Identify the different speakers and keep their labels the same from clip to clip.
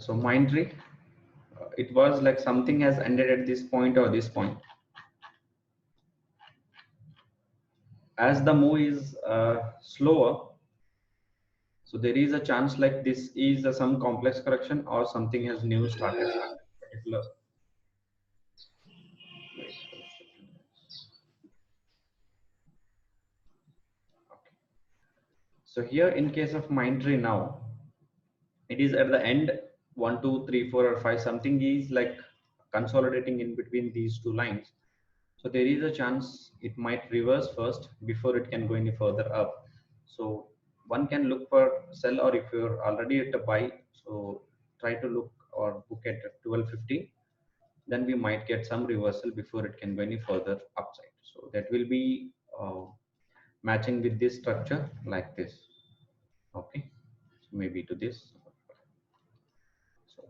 Speaker 1: So Mindtree, it was like something has ended at this point or this point. As the move is slower, so there is a chance like this is some complex correction or something has new started. Particular. Okay. So here in case of Mindtree now, it is at the end 1, 2, 3, 4, or 5. Something is like consolidating in between these two lines. So there is a chance it might reverse first before it can go any further up. So one can look for sell, or if you're already at a buy, so try to look or book at 1250. Then we might get some reversal before it can go any further upside. So that will be matching with this structure like this. Okay, so maybe to this. So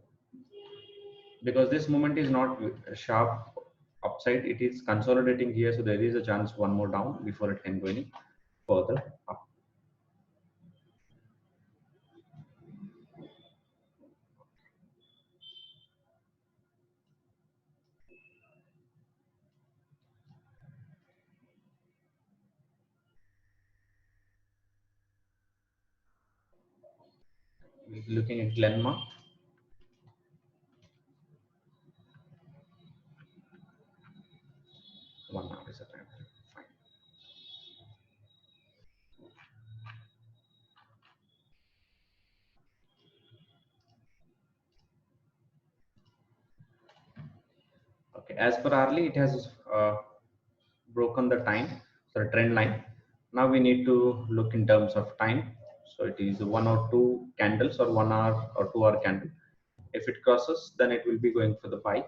Speaker 1: because this movement is not sharp upside, it is consolidating here, so there is a chance one more down before it can go any further up. We'll be looking at Glenmark. One hour is a time. Fine. Okay, as per hourly, it has broken the time, so trend line. Now we need to look in terms of time. So it is 1 or 2 candles or 1 hour or 2 hour candle. If it crosses, then it will be going for the buy.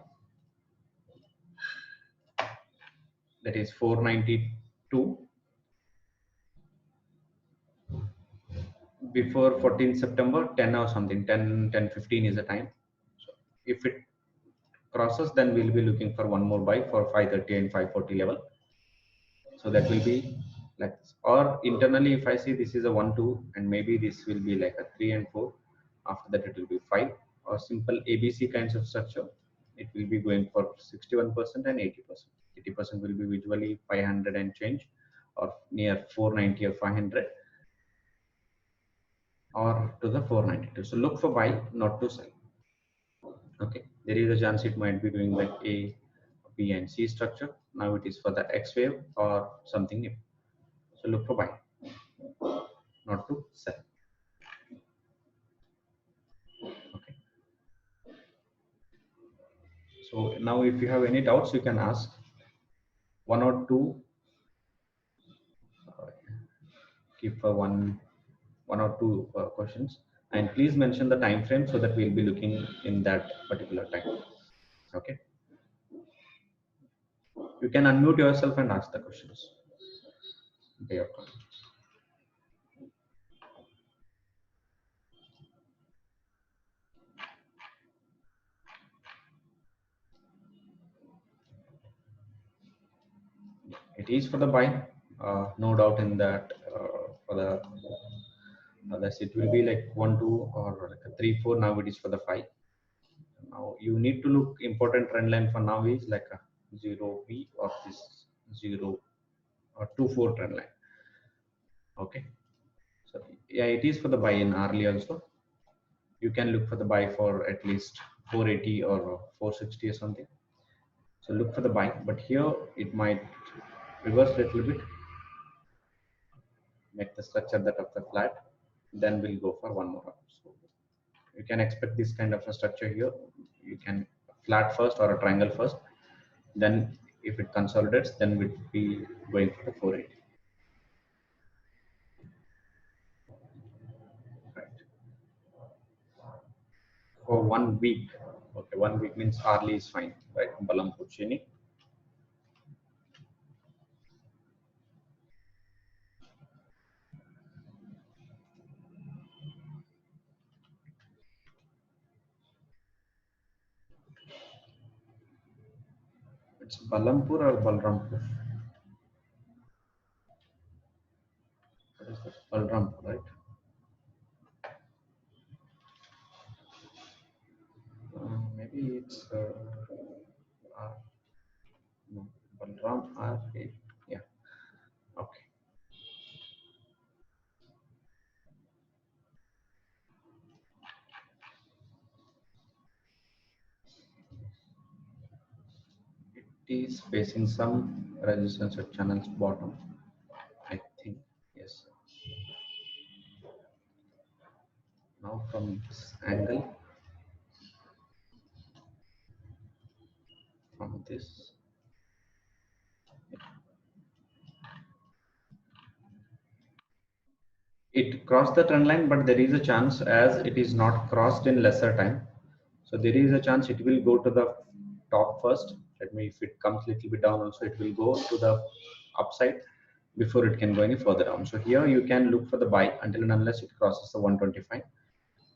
Speaker 1: That is 492. Before 14th September, 10 or something, 10:15 is the time. So if it crosses, then we'll be looking for one more buy for 530 and 540 level. So that will be like this. Or internally, if I see this is a 1, 2, and maybe this will be like a 3 and 4. After that, it will be 5. Or simple ABC kinds of structure. It will be going for 61% and 80%. 80% will be visually 500 and change, or near 490 or 500, or to the 492. So look for buy, not to sell. Okay, there is a chance it might be doing like A, B, and C structure. Now it is for the X wave or something new. So look for buy, not to sell. Okay. So now if you have any doubts, you can ask one or two. Keep for one or two questions, and please mention the time frame so that we'll be looking in that particular time. Okay. You can unmute yourself and ask the questions. Okay. It is for the buy, no doubt in that. For the others, it will be like 1, 2, or like a 3, 4. Now it is for the 5. Now you need to look important trend line for now is like a 0B or this 0 or 2, 4 trend line. Okay. So yeah, it is for the buy in early also. You can look for the buy for at least 480 or 460 or something. So look for the buy, but here it might reverse a little bit, make the structure that of the flat, then we'll go for one more up. So you can expect this kind of a structure here. You can flat first or a triangle first, then if it consolidates, then we'll be going for the 480. Right. For 1 week. Okay, 1 week means hourly is fine, right? Balampur Chini. It's Balampur or Balrampur? What is this? Balrampur, right? it's no, Balram R8. Yeah. Okay. It is facing some resistance at channel's bottom, I think. Yes. Now from this angle, from this, it crossed the trend line, but there is a chance as it is not crossed in lesser time. So there is a chance it will go to the top first. Let me, if it comes little bit down also, it will go to the upside before it can go any further down. So here you can look for the buy until and unless it crosses the 125,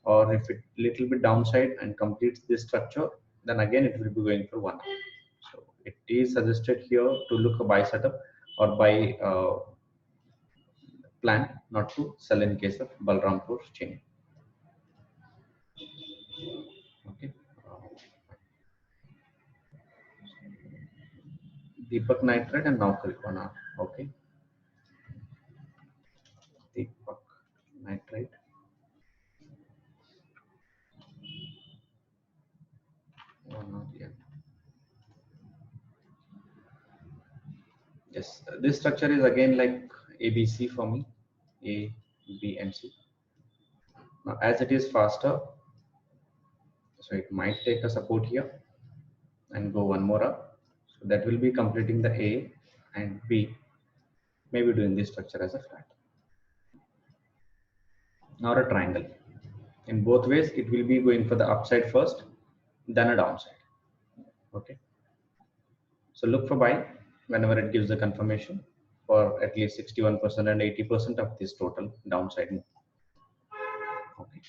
Speaker 1: or if it little bit downside and completes this structure, then again it will be going for one. So it is suggested here to look a buy setup or buy plan, not to sell in case of Balrampur chain. Okay. Deepak Nitrate and now Kalpana. Okay. Deepak Nitrate. Yeah. Yes, this structure is again like ABC for me, A, B, and C. Now, as it is faster, so it might take a support here and go one more up. So that will be completing the A and B, maybe doing this structure as a flat or a triangle. In both ways, it will be going for the upside first, then a downside. Okay. So look for buy whenever it gives the confirmation for at least 61% and 80% of this total downside move. Okay.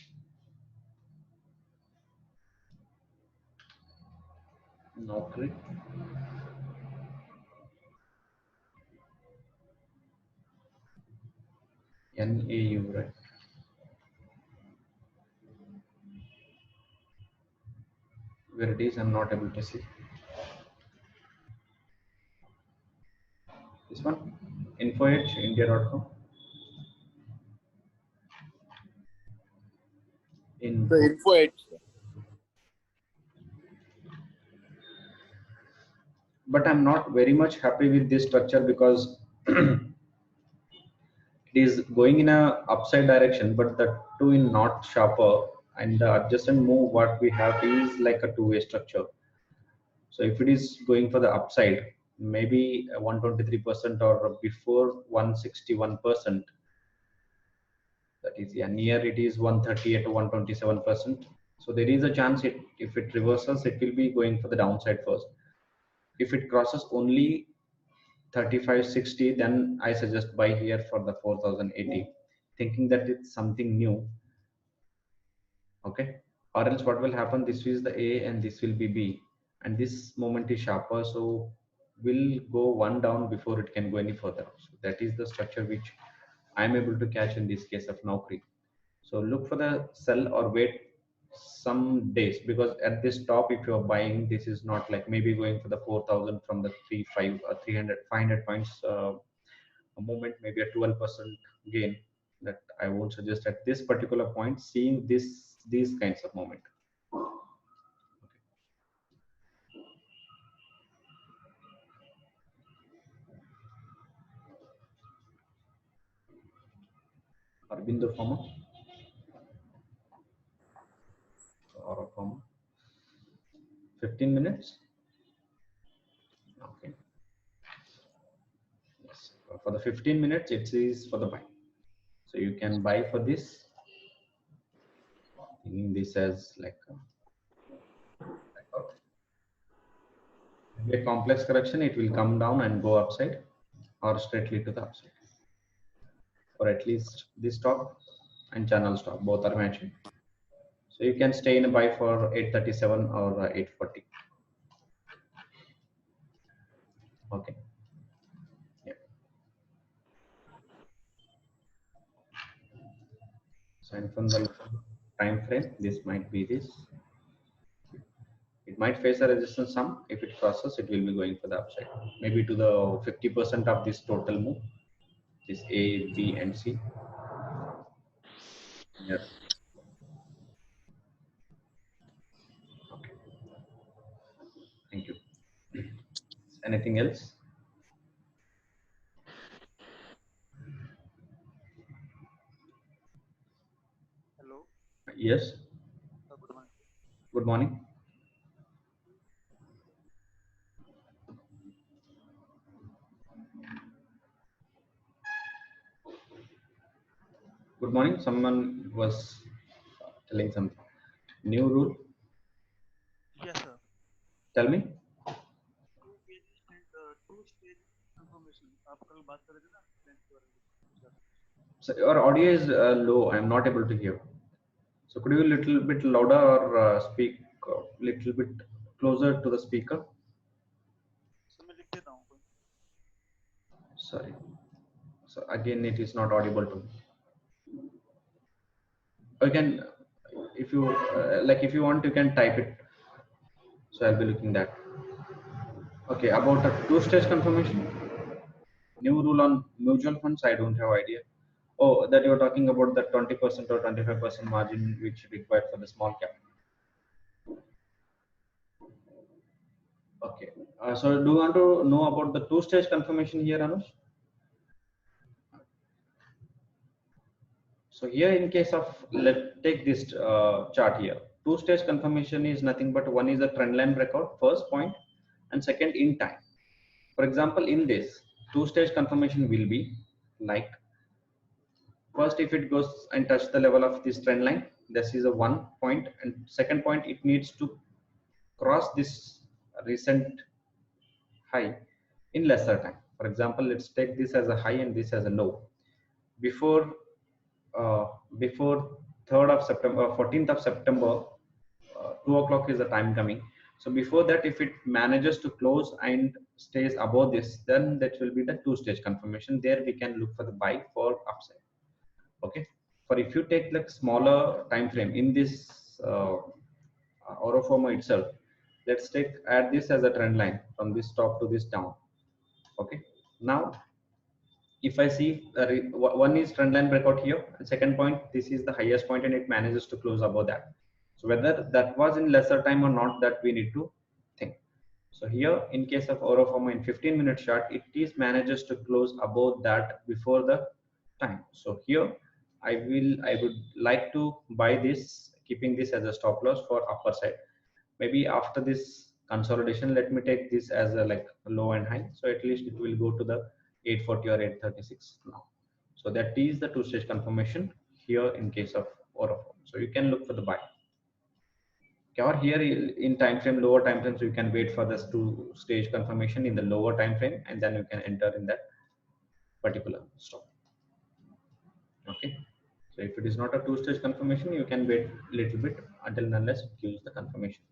Speaker 1: No click. NAU, right? Where it is, I'm not able to see. This one, InfoEdge, India.com.
Speaker 2: The info edge.
Speaker 1: But I'm not very much happy with this structure because it is going in a upside direction, but the two in not sharper, and the adjacent move what we have is like a two-way structure. So if it is going for the upside, maybe 123% or before 161%, that is, yeah, near it is 138 to 127%. So there is a chance it, if it reverses, it will be going for the downside first. If it crosses only 3560, then I suggest buy here for the 4080, thinking that it's something new. Okay. Or else what will happen, this is the A and this will be B, and this moment is sharper, so will go one down before it can go any further. So that is the structure which I'm able to catch in this case of Naukri. So look for the sell or wait some days, because at this top, if you're buying, this is not like maybe going for the 4000 from the 35 or 300 500 points a moment, maybe a 12% gain, that I won't suggest at this particular point seeing these kinds of moment. Arbindo Pharma or Pharma, 15 minutes. Okay. Yes. For the 15 minutes, it is for the buy. So you can buy for this, thinking this as like a complex correction, it will come down and go upside or straightly to the upside, or at least this top and channel stop both are matching. So you can stay in a buy for 837 or 840. Okay. Yeah. So and from the time frame, this might be this. It might face a resistance some. If it crosses, it will be going for the upside. Maybe to the 50% of this total move. This A, B, and C. Yes. Okay. Thank you. Anything else?
Speaker 3: Hello.
Speaker 1: Yes.
Speaker 3: Good morning.
Speaker 1: Good morning. Good morning. Someone was telling something. New rule.
Speaker 3: Yes, sir.
Speaker 1: Tell me.
Speaker 3: Two stage confirmation. आप कल बात कर रहे थे ना friends के बारे में.
Speaker 1: So your audio is low. I am not able to hear. So could you a little bit louder or speak a little bit closer to the speaker?
Speaker 3: So मैं लिख देता हूँ.
Speaker 1: Sorry. So again, it is not audible to me. You can, if you like, if you want, you can type it. So I'll be looking that. Okay, about a two-stage confirmation. New rule on mutual funds. I don't have idea. Oh, that you are talking about the 20% or 25% margin which required for the small cap. Okay. So do you want to know about the two-stage confirmation here, Anush? So here in case of, let's take this chart here. Two-stage confirmation is nothing but one is a trend line breakout, first point, and second in time. For example, in this two-stage confirmation will be like, first if it goes and touch the level of this trend line, this is a 1 point, and second point it needs to cross this recent high in lesser time. For example, let's take this as a high and this as a low. Before before 3rd of September, 14th of September, 2 o'clock is the time coming. So before that, if it manages to close and stays above this, then that will be the two-stage confirmation. There we can look for the buy for upside. Okay. For if you take like smaller time frame in this Oroforma itself, let's take add this as a trend line from this top to this down. Okay. Now if I see one is trend line breakout here, and second point, this is the highest point and it manages to close above that. So whether that was in lesser time or not, that we need to think. So here in case of Oroforma in 15-minute chart, it is manages to close above that before the time. So here I would like to buy this, keeping this as a stop loss for upper side. Maybe after this consolidation, let me take this as a like low and high. So at least it will go to the 840 or 836 now. So that is the two-stage confirmation here in case of Oroform. So you can look for the buy. Okay, or here in time frame, lower time frames, you can wait for this two-stage confirmation in the lower time frame, and then you can enter in that particular stop. Okay. So if it is not a two-stage confirmation, you can wait a little bit until and unless it gives the confirmation.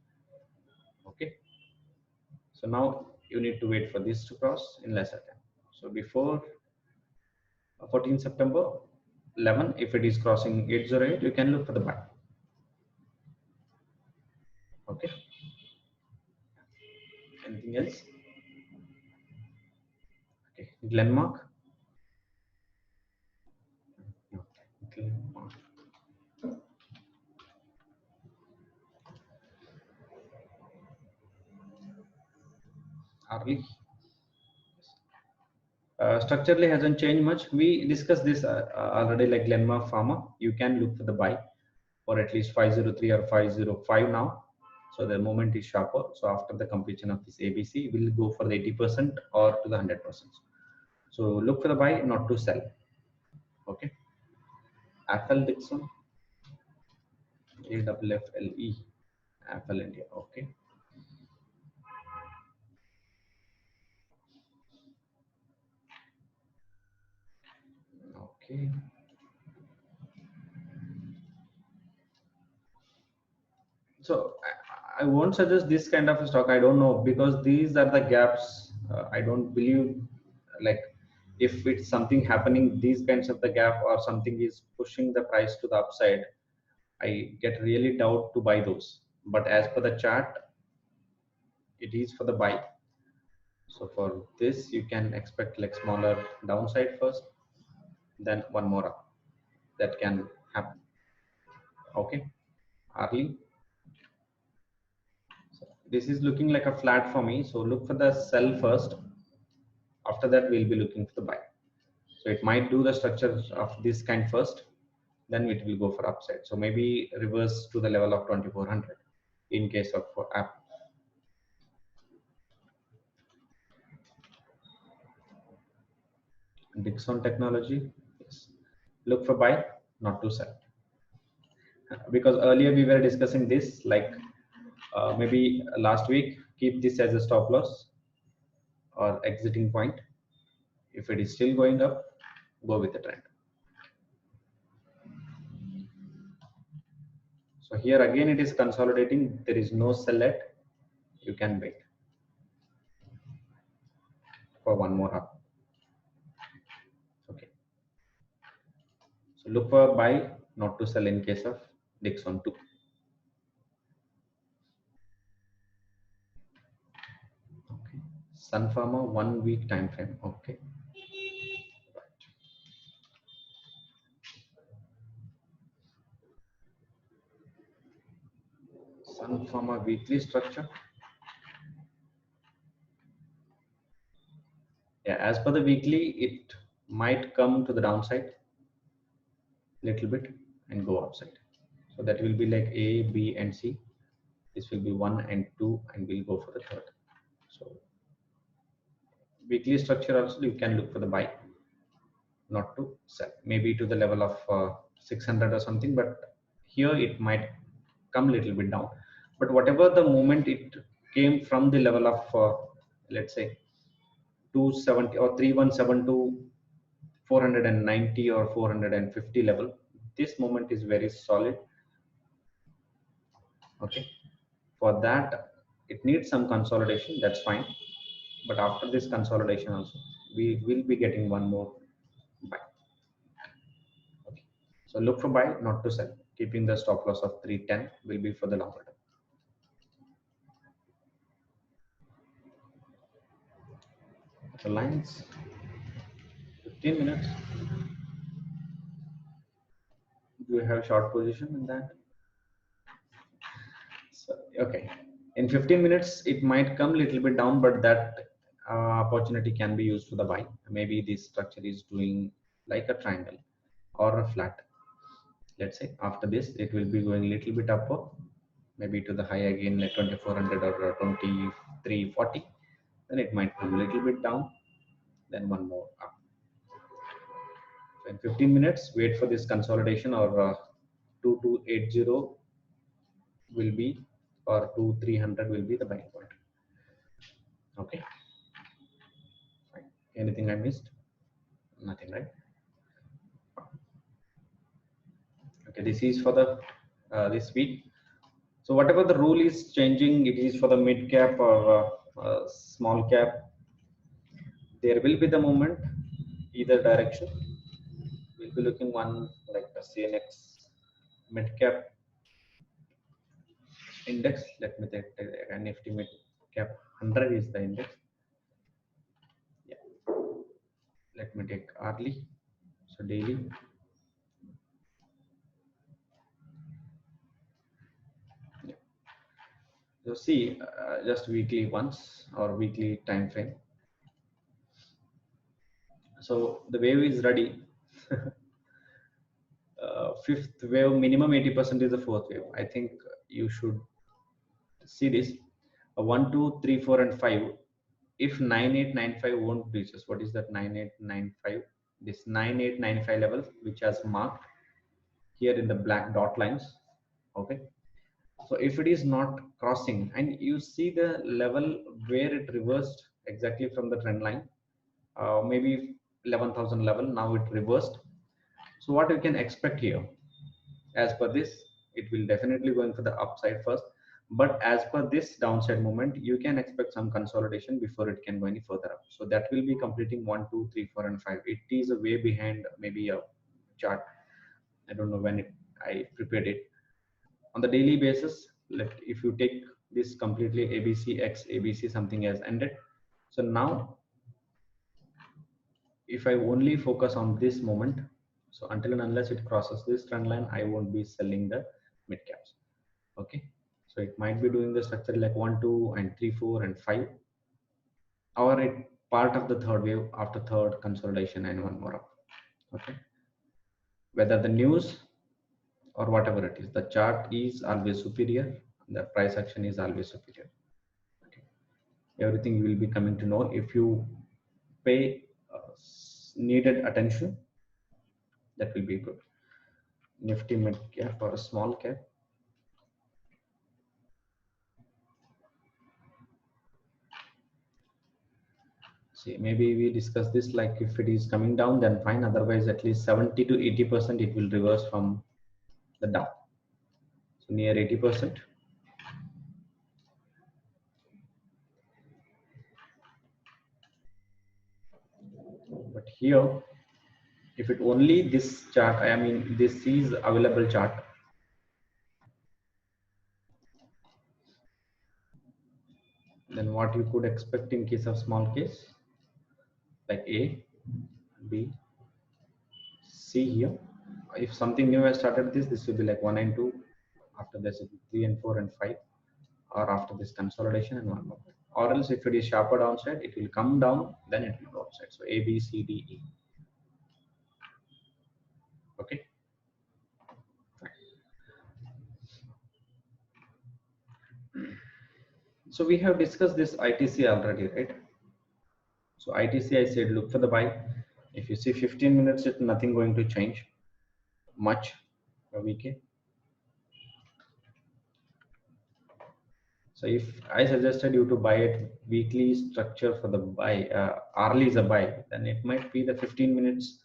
Speaker 1: Okay. So now you need to wait for this to cross in lesser time. So before 14 September 11, if it is crossing 808, you can look for the buy. Okay. Anything else? Okay. Glenmark. Okay. Glenmark. Early. Structurally hasn't changed much. We discussed this already, like Glenmark Pharma. You can look for the buy for at least 503 or 505 now. So the moment is sharper. So after the completion of this ABC, we'll go for the 80% or to the 100%. So look for the buy, not to sell. Okay. Apple Dixon. AFFLE. Apple India. Okay. Okay. So I won't suggest this kind of a stock. I don't know, because these are the gaps. I don't believe, like, if it's something happening, these kinds of the gap or something is pushing the price to the upside, I get really doubt to buy those. But as per the chart, it is for the buy. So for this, you can expect like smaller downside first, then one more up. That can happen. Okay, Arlie. So this is looking like a flat for me. So look for the sell first. After that, we'll be looking for the buy. So it might do the structure of this kind first, then it will go for upside. So maybe reverse to the level of 2400 in case of Apple. Dixon Technology, yes. Look for buy, not to sell. Because earlier we were discussing this, like maybe last week, keep this as a stop loss or exiting point. If it is still going up, go with the trend. So here again, it is consolidating. There is no sell yet. You can wait for one more up. Okay. So look for buy, not to sell in case of Dixon 2. Okay. Sun Pharma 1 week time frame. Okay. Sun Pharma weekly structure. Yeah, as per the weekly, it might come to the downside little bit and go upside. So that will be like A, B, and C. This will be 1 and 2, and we'll go for the third. So weekly structure also, you can look for the buy, not to sell. Maybe to the level of 600 or something, but here it might come a little bit down. But whatever the movement it came from the level of, let's say, 270 or 317 to 490 or 450 level, this moment is very solid. Okay, for that it needs some consolidation, that's fine, but after this consolidation also we will be getting one more buy. Okay, so look for buy, not to sell, keeping the stop loss of 310 will be for the longer term. Reliance 15 minutes. Do you have short position in that? So, okay, in 15 minutes it might come a little bit down, but that opportunity can be used for the buy. Maybe this structure is doing like a triangle or a flat. Let's say after this it will be going a little bit upward, maybe to the high again like 2400 or 2340. Then it might come a little bit down, then one more up. So in 15 minutes, wait for this consolidation, or 2280 will be, or 2300 will be the buying point. Okay. Fine. Anything I missed? Nothing, right? Okay, this is for the this week. So whatever the rule is changing, it is for the mid cap or small cap. There will be the movement either direction. We'll be looking one like the CNX mid cap index. Let me take Nifty mid cap 100 is the index. Yeah. Let me take hourly. So daily. Yeah. So see, just weekly once or weekly time frame. So the wave is ready. Fifth wave, minimum 80% is the fourth wave. I think you should see this. 1, 2, 3, 4, and 5. If 9895 won't reach us, what is that 9895? This 9895 level, which has marked here in the black dot lines. Okay. So if it is not crossing, and you see the level where it reversed exactly from the trend line, maybe 11,000 level, now it reversed. So what you can expect here, as per this, it will definitely going for the upside first, but as per this downside movement, you can expect some consolidation before it can go any further up. So that will be completing 1, 2, 3, 4, and 5. It is a way behind maybe a chart. I don't know when I prepared it. On the daily basis, like if you take this completely ABC X ABC something has ended. So now if I only focus on this moment, so until and unless it crosses this trend line, I won't be selling the mid caps. Okay, so it might be doing the structure like 1 2 and 3 4 and 5, or it part of the third wave after third consolidation and one more up. Okay, whether the news or whatever it is, the chart is always superior, the price action is always superior. Okay, everything you will be coming to know if you pay needed attention. That will be good. Nifty mid cap or a small cap. See, maybe we discuss this, like if it is coming down, then fine. Otherwise, at least 70 to 80% it will reverse from the down. So near 80%. But here, if it only this chart, I mean, this is available chart. Then what you could expect in case of small case, like A, B, C here. If something new has started this will be like 1 and 2. After this, it will be 3 and 4 and 5. Or after this consolidation and one more. Or else if it is sharper downside, it will come down, then it will go upside. So A, B, C, D, E. Okay. So we have discussed this ITC already, right? So ITC, I said look for the buy. If you see 15 minutes, it's nothing going to change much. Okay. So if I suggested you to buy it weekly structure for the buy, hourly is a buy, then it might be the 15 minutes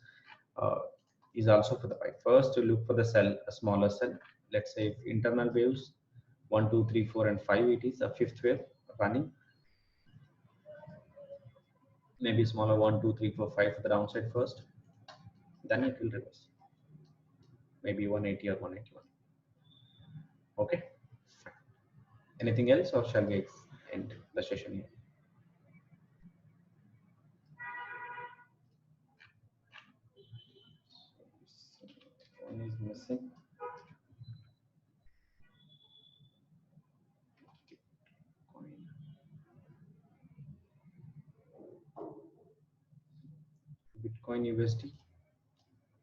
Speaker 1: is also for the buy. First, to look for the sell, a smaller sell. Let's say if internal waves 1, 2, 3, 4, and 5, it is a fifth wave running. Maybe smaller 1, 2, 3, 4, 5 for the downside first. Then it will reverse. Maybe 180 or 181. Okay. Anything else, or shall we end the session here? One is missing. Bitcoin USD.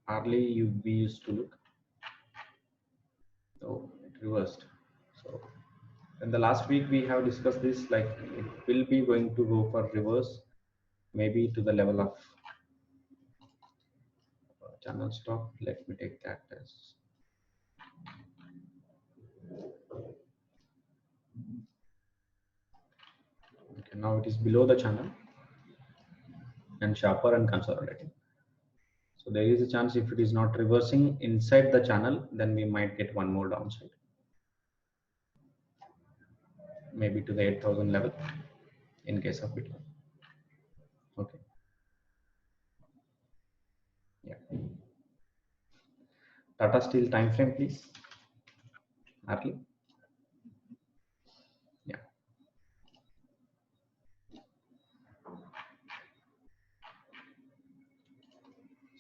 Speaker 1: Hardly we used to look. So it reversed. So in the last week we have discussed this, like it will be going to go for reverse, maybe to the level of channel stop. Let me take that as okay. Now it is below the channel and sharper and consolidating. So there is a chance if it is not reversing inside the channel, then we might get one more downside, maybe to the 8,000 level in case of Bitcoin. Okay. Yeah. Tata Steel time frame, please. Harley. Yeah.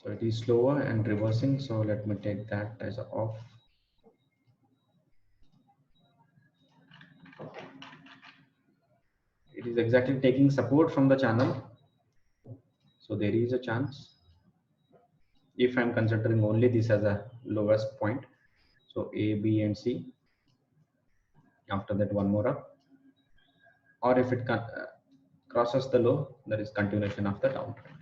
Speaker 1: So it is slower and reversing. So let me take that as a off. It is exactly taking support from the channel. So there is a chance, if I'm considering only this as a lowest point. So A, B, and C. After that, one more up. Or if it crosses the low, there is continuation of the downtrend.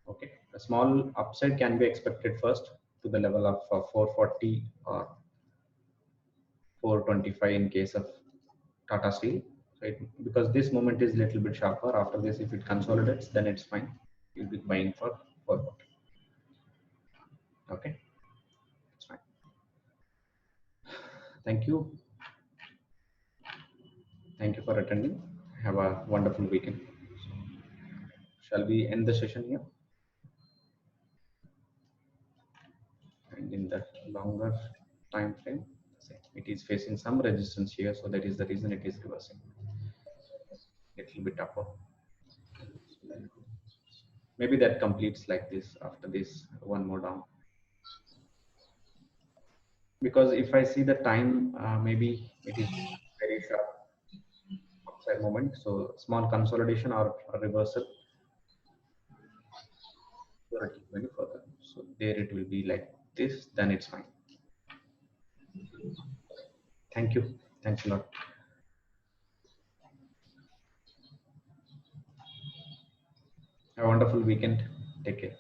Speaker 1: Okay, a small upside can be expected first to the level of 440 or 425 in case of Tata Steel. Right? Because this moment is little bit sharper. After this, if it consolidates, then it's fine. You'll be buying for forward. Okay, it's fine. Thank you. Thank you for attending. Have a wonderful weekend. Shall we end the session here? And in the longer time frame, say it is facing some resistance here, so that is the reason it is reversing. Little bit upper. Maybe that completes like this. After this, one more down. Because if I see the time, maybe it is very sharp upside moment. So small consolidation or a reversal. Very further. So there it will be like this. Then it's fine. Thank you. Thanks a lot. Have a wonderful weekend. Take care.